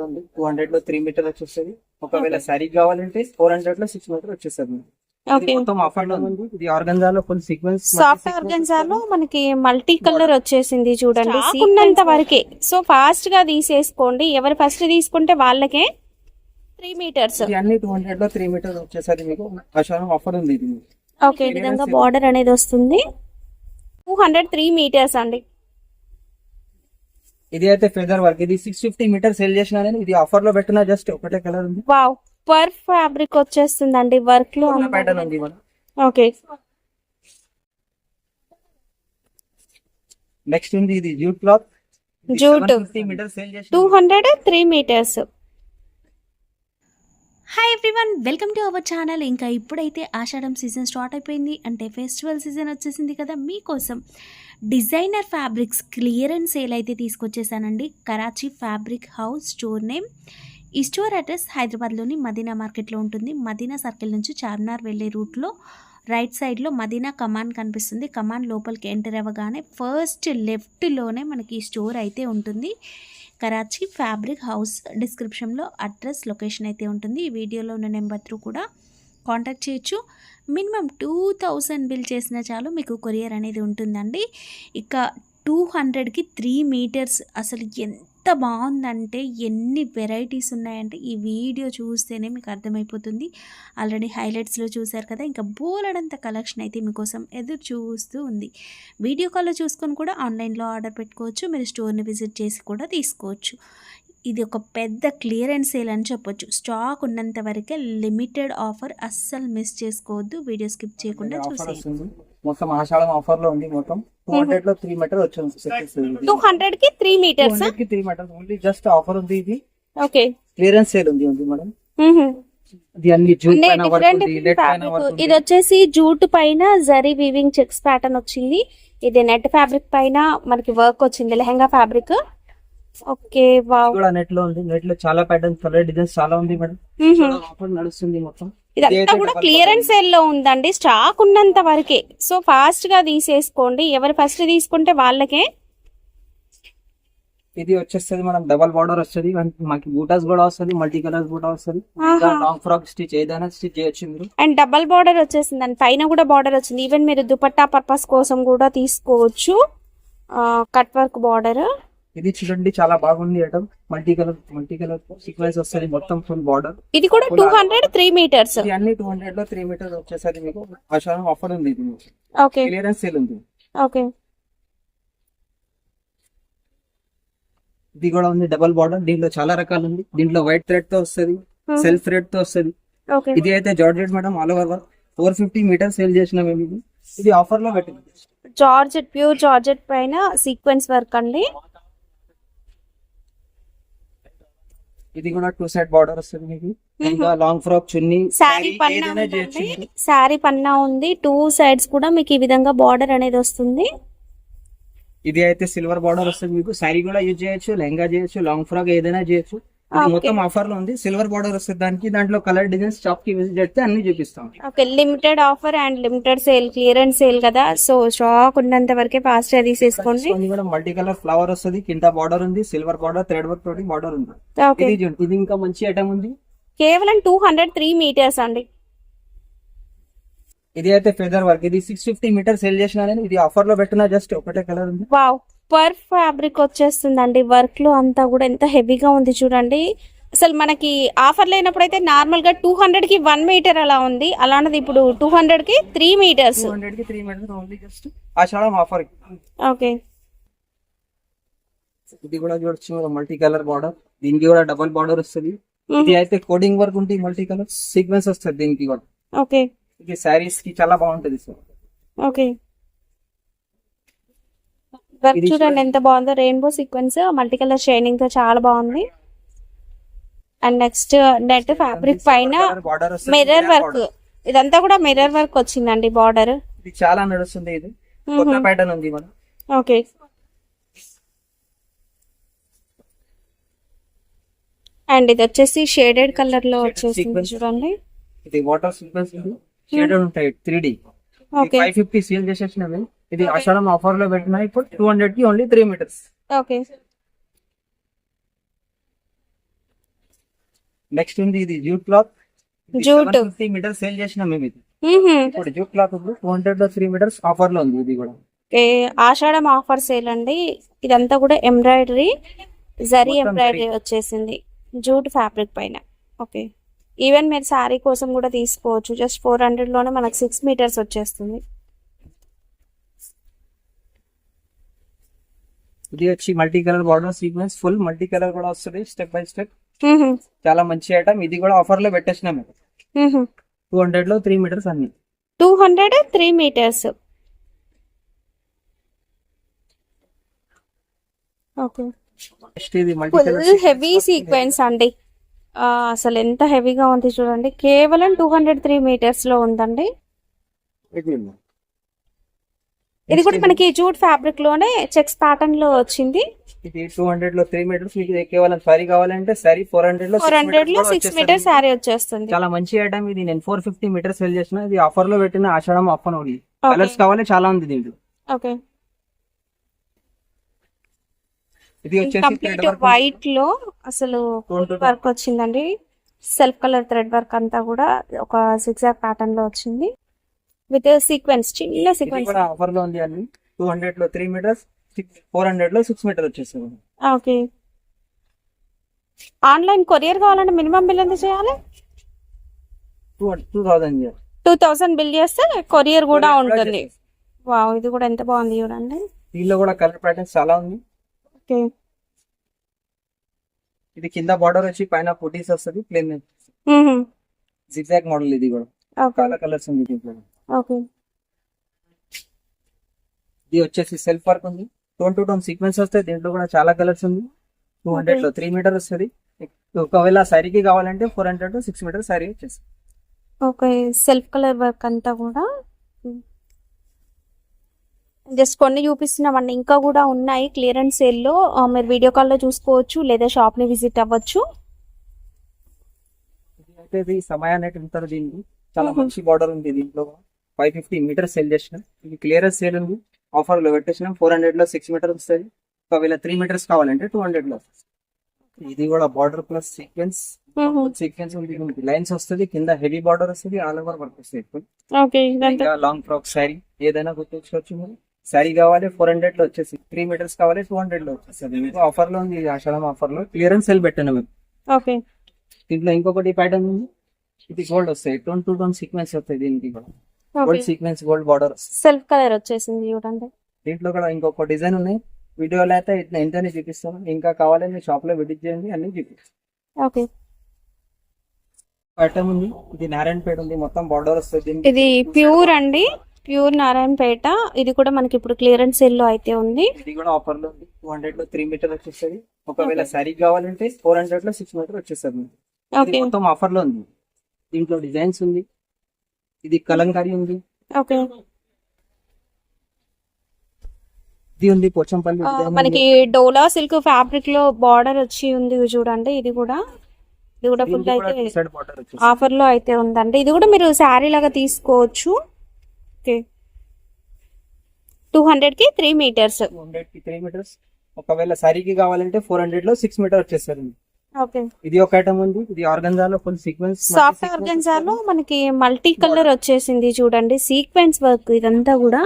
ఉంది. 200 లో 3 మీటర్ వచ్చేస్తుంది. ఒకవేళ సారీ కావాలంటే 400 లో 6 మీటర్ వచ్చేస్తుంది. ఇది మొత్తం ఆఫర్ లో ఉంది. ఇది ఆర్గంజాలో ఫుల్ సీక్వెన్స్, సాఫ్ట్ ఆర్గన్జాలో మనకి మల్టీ కలర్ వచ్చేసింది చూడండి. ఉన్నంత వరకే, సో ఫాస్ట్ గా తీసేసుకోండి. ఎవరు ఫస్ట్ తీసుకుంటే వాళ్ళకే 3 మీటర్స్. ఇది అన్ని 200 లో 3 మీటర్ వచ్చేసరికి మీకు ఆషాఢం ఆఫర్ ఉంది. ఇది ఓకే, ఈ విధంగా బార్డర్ అనేది వస్తుంది. 203 మీటర్స్ అండి. ఇది అయితే ఫెదర్ వర్క్. ఇది 650 మీటర్ సేల్ చేసినా నేను. ఇది ఆఫర్ లో పెట్టిన జస్ట్ ఒకటే కలర్ ఉంది. వావ్, పర్ ఫ్యాబ్రిక్ వచ్చేస్తుందండి వర్క్ లో ప్యాటర్న్ ఉంది మనం. ఓకే, నెక్స్ట్ ఉంది ఇది jute cloth. Jute 50 metre sale చేసిన 203 metres. Hi everyone, welcome to our channel. ఇంకా ఇప్పుడైతే ఆషాఢం సీజన్ స్టార్ట్ అయిపోయింది, అంటే ఫెస్టివల్ సీజన్ వచ్చేసింది కదా. మీకోసం డిజైనర్ ఫ్యాబ్రిక్స్ క్లియరెన్స్ సేల్ అయితే తీసుకొచ్చేసానండి. Karachi fabric house store name. ఈ స్టోర్ అడ్రస్ హైదరాబాద్లోని మదీనా మార్కెట్లో ఉంటుంది. మదీనా సర్కిల్ నుంచి చార్మినార్ వెళ్ళే రూట్లో రైట్ సైడ్లో మదీనా కమాన్ కనిపిస్తుంది. కమాన్ లోపలికి ఎంటర్ అవ్వగానే ఫస్ట్ లెఫ్ట్లోనే మనకి ఈ స్టోర్ అయితే ఉంటుంది. Karachi fabric house. డిస్క్రిప్షన్లో అడ్రస్, లొకేషన్ అయితే ఉంటుంది. ఈ వీడియోలో ఉన్న నెంబర్ త్రూ కూడా కాంటాక్ట్ చేయొచ్చు. మినిమం 2000 బిల్ చేసినా చాలు మీకు కొరియర్ అనేది ఉంటుందండి. ఇక 200కి 3 మీటర్స్. అసలు ఎంత బాగుందంటే, ఎన్ని వెరైటీస్ ఉన్నాయంటే ఈ వీడియో చూస్తేనే మీకు అర్థమైపోతుంది. ఆల్రెడీ హైలైట్స్లో చూశారు కదా, ఇంకా బోలెడంత కలెక్షన్ అయితే మీకోసం ఎదురు చూస్తూ ఉంది. వీడియో కాల్లో చూసుకొని కూడా ఆన్లైన్లో ఆర్డర్ పెట్టుకోవచ్చు. మీరు స్టోర్ని విజిట్ చేసి కూడా తీసుకోవచ్చు. ఇది ఒక పెద్ద క్లియరెన్స్ సేల్ అని చెప్పొచ్చు. స్టాక్ ఉన్నంత వరకే లిమిటెడ్ ఆఫర్, అస్సలు మిస్ చేసుకోవద్దు. వీడియో స్కిప్ చేయకుండా చూసేయండి. మొత్తం ఆషాఢం ఆఫర్ లో ఉంది. మొత్తం 200 లో 3 మీటర్ వచ్చింది. 200కి 3 మీటర్స్. 200 కి 3 మీటర్స్ ఓన్లీ జస్ట్ ఆఫర్ ఉంది. ఇది ఓకే, క్లియరెన్స్ సేల్ ఉంది మేడం. ఇది అన్ని జూట్ పైన వర్క్ ఉంది, నెట్ పైన వర్క్ ఉంది. ఇది వచ్చేసి జూట్ పైన జరీ వీవింగ్ చెక్స్ ప్యాటర్న్ వచ్చింది. ఇది నెట్ ఫ్యాబ్రిక్ పైన మనకి వర్క్ వచ్చింది, లెహంగా ఫ్యాబ్రిక్. ఓకే, వావ్, కూడా నెట్ లో ఉంది. నెట్ లో చాలా ప్యాటర్న్స్, కలర్ డిజైన్స్ చాలా ఉంది మేడం. ఆఫర్ నడుస్తుంది మొత్తం. ఇదంతా కూడా క్లియరెన్స్ సేల్ లో ఉందండి. స్టాక్ ఉన్నంత వరకే, సో ఫాస్ట్ గా తీసేసుకోండి. ఎవరు ఫస్ట్ తీసుకుంటే వాళ్ళకే. ఇది వచ్చేస్తుంది మేడం, డబల్ బార్డర్ వస్తుంది. మనకి బూటాస్ కూడా వస్తుంది, మల్టీ కలర్స్ కూడా వస్తుంది. లాంగ్ ఫ్రాక్ స్టిచ్ ఏదైనా స్టిచ్ చేయొచ్చు మీరు. అండ్ డబల్ బార్డర్ వచ్చేసింది, దాని పైన కూడా బార్డర్ వచ్చింది. ఈవెన్ మీరు దుపట్టా పర్పస్ కోసం కూడా తీసుకోవచ్చు. Cut work border. ఇది చూడండి, చాలా బాగుంది ఐటమ్. మల్టీ కలర్ సీక్వెన్స్ వస్తుంది మొత్తం ఫుల్ బార్డర్. ఇది కూడా 203 మీటర్స్. ఇది అన్ని 200 లో 3 మీటర్ వచ్చేసరికి మీకు ఆషాఢం ఆఫర్ ఉంది. ఇది ఓకే, క్లియరెన్స్ సేల్ ఉంది. ఓకే, ఇది కూడా ఉంది డబల్ బార్డర్. దీంట్లో చాలా రకాలు ఉంది. దీంట్లో వైట్ థ్రెడ్ తో వస్తుంది, సెల్ఫ్ థ్రెడ్ తో వస్తుంది. ఓకే, ఇది అయితే georgette madam, all over work. 450 metre sale చేసిన మేము. ఇది ఆఫర్ లో పెట్టింది. జార్జెట్, ప్యూర్ జార్జెట్ పైన సీక్వెన్స్ వర్క్ అండి. ఇది కూడా 2 సైడ్ బార్డర్ వస్తుంది మీకు. ఇంకా లాంగ్ ఫ్రాక్, చున్నీ, శారీ పన్నా ఏదైనా చేయొచ్చు. శారీ పన్నా ఉంది. 2 సైడ్స్ కూడా మీకు ఈ విధంగా బార్డర్ అనేది వస్తుంది. ఇది అయితే సిల్వర్ బార్డర్ వస్తుంది మీకు. శారీ కూడా యూజ్ చేయొచ్చు, లెహంగా చేయొచ్చు, లాంగ్ ఫ్రాక్ ఏదైనా చేయొచ్చు. ఇది మొత్తం ఆఫర్ లో ఉంది. సిల్వర్ బార్డర్ వస్తుంది దానికి. దాంట్లో కలర్ డిజైన్స్ షాప్ కి విజిట్ చేస్తే అన్ని చూపిస్తాం. Okay, limited offer and limited sale, clearance sale కదా, సో స్టాక్ ఉన్నంత వరకే ఫాస్ట్ గా తీసేసుకోండి. మల్టీ కలర్ ఫ్లవర్ వస్తుంది, కింద బార్డర్ ఉంది, సిల్వర్ బార్డర్, థ్రెడ్ వర్క్ తోటి బార్డర్ ఉంది. ఇది చూడండి, ఇది ఇంకా మంచి ఐటమ్ ఉంది. కేవలం 203 మీటర్స్ అండి. ఇది అయితే ఫెదర్ వర్క్. ఇది 650 మీటర్ సేల్ చేసిన నేను. ఇది ఆఫర్ లో పెట్టిన జస్ట్ ఒకటే కలర్ ఉంది. వావ్, పర్ ఫ్యాబ్రిక్ వచ్చేస్తుందండి. వర్క్ లో అంతా కూడా ఎంత హెవీగా ఉంది చూడండి. అసలు మనకి ఆఫర్ లేనప్పుడు అయితే నార్మల్ గా 200కి 1 మీటర్ అలా ఉంది. అలాంటిది ఇప్పుడు 200కి 3 మీటర్స్. 200కి 3 మీటర్స్ ఓన్లీ జస్ట్ ఆషాఢం ఆఫర్. ఓకే, ఇది కూడా చూడొచ్చు, మల్టీ కలర్ బార్డర్. దీనికి కూడా డబల్ బార్డర్ వస్తుంది. ఇది అయితే కోడింగ్ వర్క్ ఉంటుంది, మల్టీ కలర్ సీక్వెన్స్ వస్తుంది దీనికి కూడా. ఓకే, ఇది శారీస్ కి చాలా బాగుంటది సార్. ఓకే, వర్క్ చూడండి ఎంత బాగుందో. Rainbow sequence, multi colour shining తో చాలా బాగుంది. అండ్ నెక్స్ట్ నెట్ ఫ్యాబ్రిక్ పైన మిర్రర్ వర్క్. ఇదంతా కూడా మిర్రర్ వర్క్ వచ్చిందండి బార్డర్. ఇది చాలా నడుస్తుంది. ఇది కొత్త ప్యాటర్న్ ఉంది మనం. ఓకే, అండ్ ఇది వచ్చేసి షేడెడ్ కలర్ లో వచ్చేసింది చూడండి. ఇది వాటర్ సీక్వెన్స్ ఉంది, షేడెడ్ ఉంటాయి 3D. 550 సేల్ చేసేసినవి. ఇది ఆషాఢం ఆఫర్ లో పెట్టినా. ఇప్పుడు 200కి ఓన్లీ 3 మీటర్స్. ఓకే, నెక్స్ట్ ఉంది ఇది jute cloth. Jute. 50 metres sale చేసినాం మేము ఇది. మ్మ్హ్మ్. ఇప్పుడు జూట్ క్లాత్ ఇప్పుడు 200 లో 3 మీటర్స్ ఆఫర్ లో ఉంది ఇది కూడా. ఓకే, ఆషాఢం ఆఫర్ సేల్ అండి. ఇదంతా కూడా ఎంబ్రాయిడరీ, జరీ మొత్తం ఎంబ్రాయిడరీ వచ్చేసింది జూట్ ఫ్యాబ్రిక్ పైన. ఓకే, ఈవెన్ మీరు శారీ కోసం కూడా తీసుకోవచ్చు. జస్ట్ 400 లోనే మనకు 6 మీటర్స్ వచ్చేస్తుంది. ఇది వచ్చి multi colour border sequence, full multi colour కూడా వస్తుంది స్టెప్ బై స్టెప్. మ్మ్హ్మ్. చాలా మంచి ఐటమ్. ఇది కూడా ఆఫర్ లో పెట్టేసినాం మేము. మ్మ్హ్మ్. 200 లో 3 మీటర్స్ అన్ని. 200 3 మీటర్స్. ఓకే, నెక్స్ట్ ఇది multi full colour heavy sequence అండి. అసలు ఎంత హెవీగా ఉంది చూడండి. కేవలం 203 మీటర్స్ లో ఉందండి. ఇది కూడా మనకి జూట్ ఫ్యాబ్రిక్ లోనే చెక్స్ ప్యాటర్న్ లో వచ్చింది. ఇది 200 లో 3 మీటర్స్. మీకు ఇది కేవలం సారీ కావాలంటే సారీ 400 లో 400 లో 6 మీటర్స్ శారీ వచ్చేస్తుంది. చాలా మంచి ఐటమ్ ఇది. నేను 450 మీటర్స్ సెల్ చేసిన. ఇది ఆఫర్ లో పెట్టిన ఆషాఢం ఆఫర్ ఉంది. కలర్స్ కావాలి చాలా ఉంది దీంట్లో. ఓకే, ఇది వచ్చేసి కంప్లీట్ వైట్ లో అసలు వర్క్ వచ్చిందండి. సెల్ఫ్ కలర్ థ్రెడ్ వర్క్ అంతా కూడా ఒక సిక్సాక్ ప్యాటర్న్ లో వచ్చింది విత్ సీక్వెన్స్, చిన్న సీక్వెన్స్. కూడా ఆఫర్ లో ఉంది అన్ని. 200 లో 3 మీటర్స్, 400 లో 6 మీటర్ వచ్చేస్తుంది. ఓకే, ఆన్లైన్ కొరియర్ కావాలంటే మినిమం బిల్ ఎంత చేయాలి? 2000 2000 బిల్ చేస్తే కొరియర్ కూడా ఉంటుంది. వావ్, ఇది కూడా ఎంత బాగుంది చూడండి. దీనిలో కూడా కలర్ ప్యాటర్న్స్ చాలా ఉంది. ఓకే, ఇది కింద బార్డర్ వచ్చి పైన పుటీస్ వస్తుంది ప్లేన్ జిగ్జాగ్ మోడల్. ఇది కూడా ఓకే, చాలా కలర్స్ ఉంది దీంట్లో. ఓకే. ఇది వచ్చేసి సెల్ఫ్ వర్క్ ఉంది. 2 సీక్వెన్స్ వస్తాయి. దీంట్లో కూడా చాలా కలర్స్ ఉంది. 200 లో 3 మీటర్ వస్తుంది. ఒకవేళ శారీకి కావాలంటే 400 to 6 మీటర్ శారీ వచ్చేస్తుంది. ఓకే, సెల్ఫ్ కలర్ వర్క్ అంతా కూడా జస్ట్ కొన్ని చూపిస్తున్నామండి. ఇంకా కూడా ఉన్నాయి క్లియరెన్స్ సేల్ లో. మీరు వీడియో కాల్ లో చూసుకోవచ్చు లేదా షాప్ ని విజిట్ అవ్వచ్చు. అయితే ఇది సమయా నెట్ ఉంటారు. దీనికి చాలా మంచి బార్డర్ ఉంది. దీంట్లో 550 మీటర్స్ సేల్ చేసిన. ఇది క్లియరెన్స్ సేల్ ఉంది. ఆఫర్ లో పెట్టేసిన. 400 లో 6 మీటర్ వస్తుంది. ఒకవేళ 3 మీటర్స్ కావాలంటే 200 లో. ఇది కూడా బార్డర్ ప్లస్ సీక్వెన్స్. సీక్వెన్స్ ఉంది, లైన్స్ వస్తుంది. కింద హెవీ బార్డర్ వస్తుంది. ఆల్ ఓవర్ వర్క్ వస్తుంది. ఓకే, లాంగ్ ఫ్రాక్ శారీ ఏదైనా గుర్తుంచుకోవచ్చు. మీరు శారీ కావాలి 400 లో వచ్చేసి, 3 మీటర్స్ కావాలి 200 లో వచ్చేస్తుంది. మీకు ఆఫర్ లో ఉంది. ఆషాఢం ఆఫర్ లో క్లియరెన్స్ సేల్ పెట్టాను మేము. ఓకే, దీంట్లో ఇంకొకటి ప్యాటర్న్ ఉంది. ఇది గోల్డ్ వస్తాయి. 2 సీక్వెన్స్ వస్తాయి. దీనికి కూడా గోల్డ్ సీక్వెన్స్, గోల్డ్ బార్డర్ వస్తుంది. సెల్ఫ్ కలర్ వచ్చేసింది చూడండి. దీంట్లో కూడా ఇంకొక డిజైన్ ఉన్నాయి. వీడియోలో అయితే ఇట్లా ఇంతనే చూపిస్తాను. ఇంకా కావాలని మీ షాప్ లో విజిట్ చేయండి, అన్ని చూపిస్తాను. ఓకే, ఐటమ్ ఉంది. ఇది నారాయణపేట ఉంది. మొత్తం బార్డర్ వస్తుంది. ఇది ప్యూర్ అండి, ప్యూర్ నారాయణపేట. ఇది కూడా మనకి ఇప్పుడు క్లియరెన్స్ సేల్ లో అయితే ఉంది. ఇది కూడా ఆఫర్ లో ఉంది. 200 లో 3 మీటర్ వచ్చేస్తుంది. ఒకవేళ శారీ కావాలంటే 400 లో 6 మీటర్ వచ్చేస్తుంది. ఇది ఓకే, మొత్తం ఆఫర్ లో ఉంది. దీంట్లో డిజైన్స్ ఉంది. ఇది కలంకారీ ఉంది. ఓకే. ఇది ఉంది పోచంపల్లి డిజైన్ ఉంది. మనకి డోలా సిల్క్ ఫ్యాబ్రిక్ లో బార్డర్ వచ్చి ఉంది చూడండి. ఇది కూడా ఫుల్ దీనికి కూడా అయితే two side border వచ్చేస్తుంది. ఆఫర్ లో అయితే ఉందండి. ఇది కూడా మీరు శారీ లాగా తీసుకోవచ్చు. ఓకే, 200 కి 3 మీటర్స్. 200 కి 3 మీటర్స్. ఒకవేళ శారీకి కావాలంటే 400 లో 6 మీటర్ వచ్చేస్తుంది. ఓకే, ఇది ఒక ఐటమ్ ఉంది. ఇది ఆర్గంజాలో ఫుల్ సీక్వెన్స్, సాఫ్ట్ ఆర్గన్జాలో మనకి మల్టీ కలర్ వచ్చేసింది చూడండి. సీక్వెన్స్ వర్క్ ఇదంతా కూడా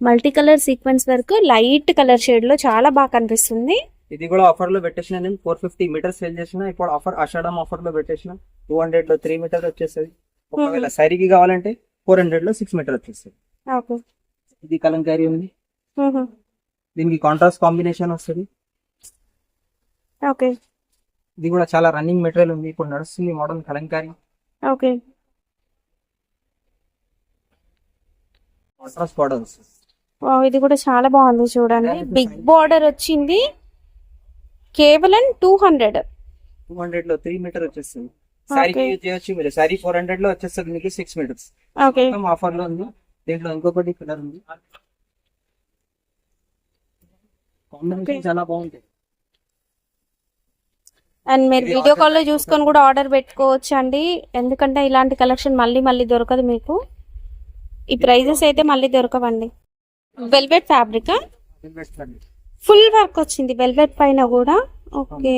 multi colour sequence work, light colour shade లో చాలా బాగా కనిపిస్తుంది. ఇది కూడా ఆఫర్ లో పెట్టేసిన. నేను 450 మీటర్స్ సేల్ చేసిన. ఇప్పుడు ఆఫర్ ఆషాఢం ఆఫర్ లో పెట్టేసిన. 200 లో 3 మీటర్ వచ్చేస్తుంది. ఒకవేళ శారీకి కావాలంటే 400 లో 6 మీటర్ వచ్చేస్తుంది. ఓకే, ఇది కలంకారీ ఉంది. దీనికి కాంట్రాస్ట్ కాంబినేషన్ వస్తుంది. ఓకే, ఇది కూడా చాలా రన్నింగ్ మెటీరియల్ ఉంది. ఇప్పుడు నడుస్తుంది model Kalamkari. Okay. Contrast border వస్తుంది. ఇది కూడా చాలా బాగుంది చూడండి. బిగ్ బార్డర్ వచ్చింది. కేవలం 200 లో 3 మీటర్ వచ్చేస్తుంది. శారీకి యూజ్ చేయొచ్చు మీరు. శారీ 400 లో వచ్చేస్తుంది మీకు 6 మీటర్స్. ఓకే, ఆఫర్ లో ఉంది. దీంట్లో ఇంకొకటి కలర్ ఉంది. కాంబినేషన్ చాలా బాగుంది. అండ్ మీరు వీడియో కాల్ లో చూసుకొని కూడా ఆర్డర్ పెట్టుకోవచ్చు అండి. ఎందుకంటే ఇలాంటి కలెక్షన్ మళ్ళీ దొరకదు మీకు. ఈ ప్రైజెస్ అయితే మళ్ళీ దొరకవండి. వెల్వెట్ ఫ్యాబ్రిక్ ఫుల్ వర్క్ వచ్చింది వెల్వెట్ పైన కూడా. ఓకే,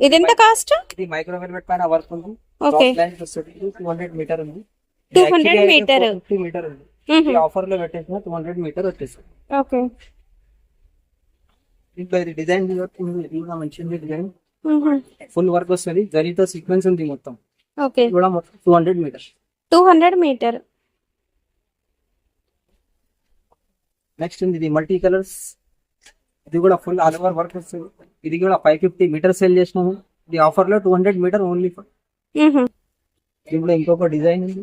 ఇది ఎంత కాస్ట్? ఇది మైక్రో వెల్వెట్ పైన వర్క్ ఉంది. ఓకే, 200 మీటర్ ఉంది. 200 మీటర్. 50 మీటర్ ఉంది. ఈ ఆఫర్ లో పెట్టేసిన 200 మీటర్ వచ్చేస్తుంది. ఓకే, దీంట్లో ఇది డిజైన్ ఇది కూడా మంచిది డిజైన్. ఫుల్ వర్క్ వస్తుంది, జరీతో సీక్వెన్స్ ఉంది మొత్తం. ఓకే, ఇది కూడా మొత్తం 200 మీటర్. 200 మీటర్. నెక్స్ట్ ఉంది ఇది మల్టీ కలర్స్. ఇది కూడా ఫుల్ ఆల్ ఓవర్ వర్క్ వస్తుంది. ఇది కూడా 550 మీటర్ సేల్ చేసినాము. ఇది ఆఫర్ లో 200 మీటర్ ఓన్లీ. దీంట్లో ఇంకొక డిజైన్ ఉంది.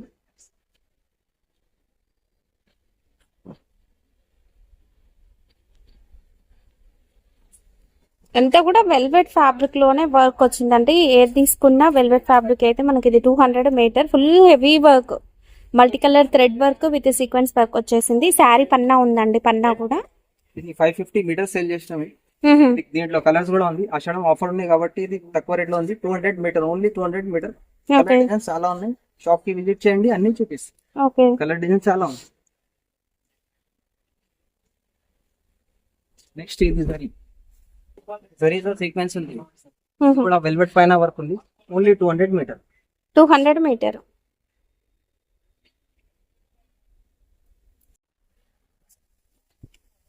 అంతా కూడా వెల్వెట్ ఫ్యాబ్రిక్ లోనే వర్క్ వచ్చిందండి. ఏది తీసుకున్నా వెల్వెట్ ఫ్యాబ్రిక్ అయితే మనకి ఇది 200 metre full heavy work, multi colour thread work with sequence work వచ్చేసింది. శారీ పన్నా ఉందండి, పన్నా కూడా. ఇది 550 మీటర్ సేల్ చేసినాము. దీంట్లో కలర్స్ కూడా ఉంది. ఆషాఢం ఆఫర్ ఉంది కాబట్టి ఇది తక్కువ రేట్ లో ఉంది. 200 metre only 200 metre. Colour designs చాలా ఉన్నాయి. షాప్ కి విజిట్ చేయండి, అన్ని చూపిస్తాం. ఓకే, కలర్ డిజైన్ చాలా ఉంది. నెక్స్ట్ ఇది జరీతో సీక్వెన్స్ ఉంది. కూడా వెల్వెట్ పైన వర్క్ ఉంది. Only 200 metre. 200 మీటర్.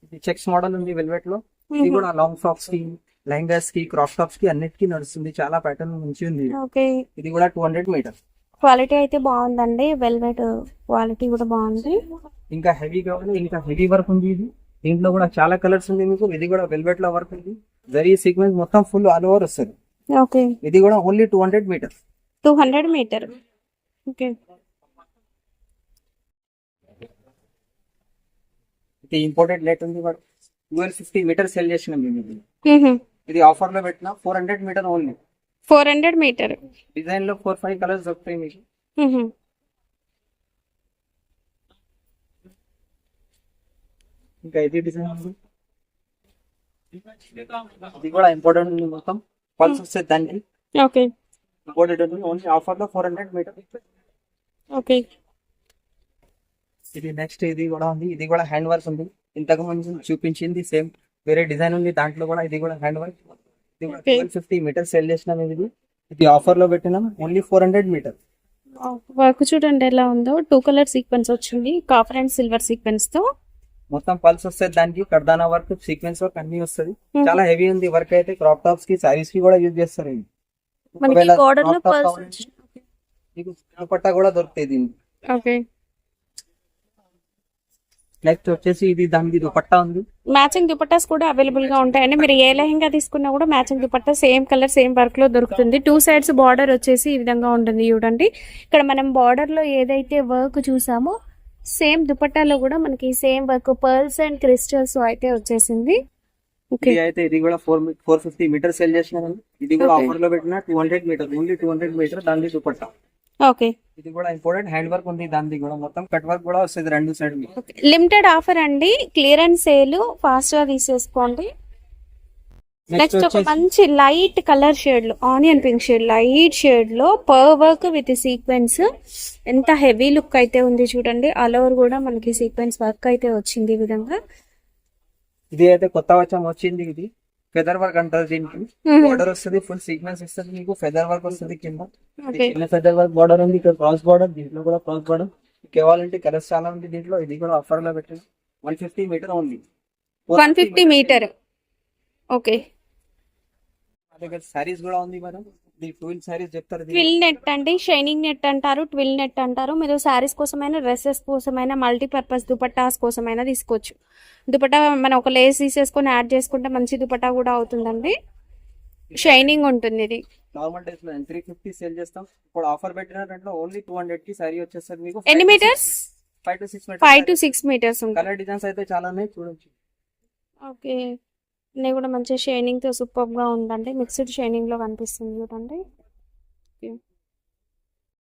ఇది చెక్స్ మోడల్ ఉంది వెల్వెట్ లో. ఇది కూడా లాంగ్ ఫ్రాక్స్ కి, లెహంగాస్ కి, క్రాప్ టాప్స్ కి అన్నిటికీ నడుస్తుంది. చాలా ప్యాటర్న్ మంచి ఉంది. ఓకే, ఇది కూడా 200 మీటర్. క్వాలిటీ అయితే బాగుందండి, వెల్వెట్ క్వాలిటీ కూడా బాగుంది. ఇంకా హెవీ కావాలి, ఇంకా హెవీ వర్క్ ఉంది. ఇది దీంట్లో కూడా చాలా కలర్స్ ఉంది మీకు. ఇది కూడా వెల్వెట్ లో వర్క్ ఉంది. జరీ సీక్వెన్స్ మొత్తం ఫుల్ ఆల్ ఓవర్ వస్తుంది. ఓకే, ఇది కూడా ఓన్లీ 200 మీటర్. 200 మీటర్. ఓకే, ఇది ఇంపోర్టెడ్ నెట్ ఉంది. 1250 మీటర్ సెల్ చేసినాం మేము. ఇది ఆఫర్ లో పెట్టిన 400 మీటర్ ఓన్లీ. 400 మీటర్. డిజైన్ లో 4-5 కలర్స్ దొరుకుతాయి మీకు. ఇంకా ఇది డిజైన్ ఉంది. ఇది కూడా ఇంపార్టెంట్ ఉంది. మొత్తం పల్స్ వస్తుంది దానికి. ఓకే, ఇంపార్టెంట్ ఉంది. ఓన్లీ ఆఫర్ లో 400 మీటర్. ఓకే, ఇది నెక్స్ట్ ఇది కూడా ఉంది. ఇది కూడా హ్యాండ్ వర్క్ ఉంది. ఇంతకు ముందు చూపించింది సేమ్ వేరే డిజైన్ ఉంది. దాంట్లో కూడా ఇది కూడా హ్యాండ్ వర్క్. ఇది కూడా 1250 మీటర్ సెల్ చేసినాం. ఇది ఆఫర్ లో పెట్టినాం ఓన్లీ 400 మీటర్. వర్క్ చూడండి ఎలా ఉందో. 2 కలర్ సీక్వెన్స్ వచ్చింది, కాపర్ అండ్ సిల్వర్ సీక్వెన్స్ తో. మొత్తం పల్స్ వస్తుంది దానికి. కర్దానా వర్క్, సీక్వెన్స్ వర్క్ అన్ని వస్తుంది. చాలా హెవీ ఉంది వర్క్ అయితే. క్రాప్ టాప్స్ కి, సారీస్ కి కూడా యూజ్ చేస్తారు. ఇది మనకి border లో pearls మీకు దుపట్టా కూడా దొరుకుతాయి దీనికి. ఓకే, నెక్స్ట్ వచ్చేసి ఇది దానికి దుపట్టా ఉంది. మ్యాచింగ్ దుపట్టాస్ కూడా అవైలబుల్ గా ఉంటాయండి. మీరు ఏ లెహంగా తీసుకున్నా కూడా matching dupatta same colour same work లో దొరుకుతుంది. 2 సైడ్స్ బార్డర్ వచ్చేసి ఈ విధంగా ఉంటుంది చూడండి. ఇక్కడ మనం బార్డర్ లో ఏదైతే వర్క్ చూసామో సేమ్ దుపట్టాలో కూడా మనకి same work pearls and crystals అయితే వచ్చేసింది. ఇది అయితే ఇది కూడా 450 మీటర్ సెల్ చేసినాను. ఇది కూడా ఆఫర్ లో పెట్టిన 200 మీటర్ ఓన్లీ 200 మీటర్. దాని దుపట్టా. ఓకే, ఇది కూడా ఇంపార్టెంట్ హ్యాండ్ వర్క్ ఉంది. దాని కూడా మొత్తం కట్ వర్క్ కూడా వస్తుంది 2 సైడ్. లిమిటెడ్ ఆఫర్ అండి, క్లియరెన్స్ సేల్, ఫాస్ట్ గా తీసేసుకోండి. నెక్స్ట్ ఒక మంచి లైట్ కలర్ షేడ్ లో, onion pink shade, light shade లో పర్ వర్క్ విత్ సీక్వెన్స్. ఎంత హెవీ లుక్ అయితే ఉంది చూడండి. ఆల్ ఓవర్ కూడా మనకి సీక్వెన్స్ వర్క్ అయితే వచ్చింది ఈ విధంగా. ఇది అయితే కొత్త వచ్చాం వచ్చింది. ఇది ఫెదర్ వర్క్ అంటారు. దీనికి బార్డర్ వస్తుంది, ఫుల్ సీక్వెన్స్ వస్తుంది మీకు. ఫెదర్ వర్క్ వస్తుంది కింద. ఫెదర్ వర్క్ బార్డర్ ఉంది. ఇక్కడ క్రాస్ బార్డర్, దీంట్లో కూడా క్రాస్ బార్డర్. కావాలంటే కలర్స్ చాలా ఉంది దీంట్లో. ఇది కూడా ఆఫర్ లో పెట్టాను 150 మీటర్ ఓన్లీ. 150 మీటర్. ఓకే, దగ్గర సారీస్ కూడా ఉంది మేడం. ట్విల్ సారీస్ చెప్తారు. ట్విల్ నెట్ అండి, షైనింగ్ నెట్ అంటారు, ట్విల్ నెట్ అంటారు. మీరు సారీస్ కోసమైనా, డ్రెస్సెస్ కోసమైనా, మల్టీపర్పస్ దుపట్టాస్ కోసమైనా తీసుకోవచ్చు. దుపట్టా మనం ఒక లేస్ తీసేసుకొని యాడ్ చేసుకుంటే మంచి దుపట్టా కూడా అవుతుందండి. షైనింగ్ ఉంటుంది. ఇది నార్మల్ డేస్ లో 350 సేల్ చేస్తాం. ఇప్పుడు ఆఫర్ పెట్టిన దాంట్లో ఓన్లీ 200 కి సారీ వచ్చేస్తుంది మీకు. ఎన్ని metres? 5 to 6 metres. 5 to 6 metres ఉంటాయి. కలర్ డిజైన్స్ అయితే చాలా ఉన్నాయి చూడొచ్చు. ఓకే, అన్నీ కూడా మంచి షైనింగ్ తో సూపర్ గా ఉందండి. మిక్స్డ్ షైనింగ్ లో కనిపిస్తుంది చూడండి.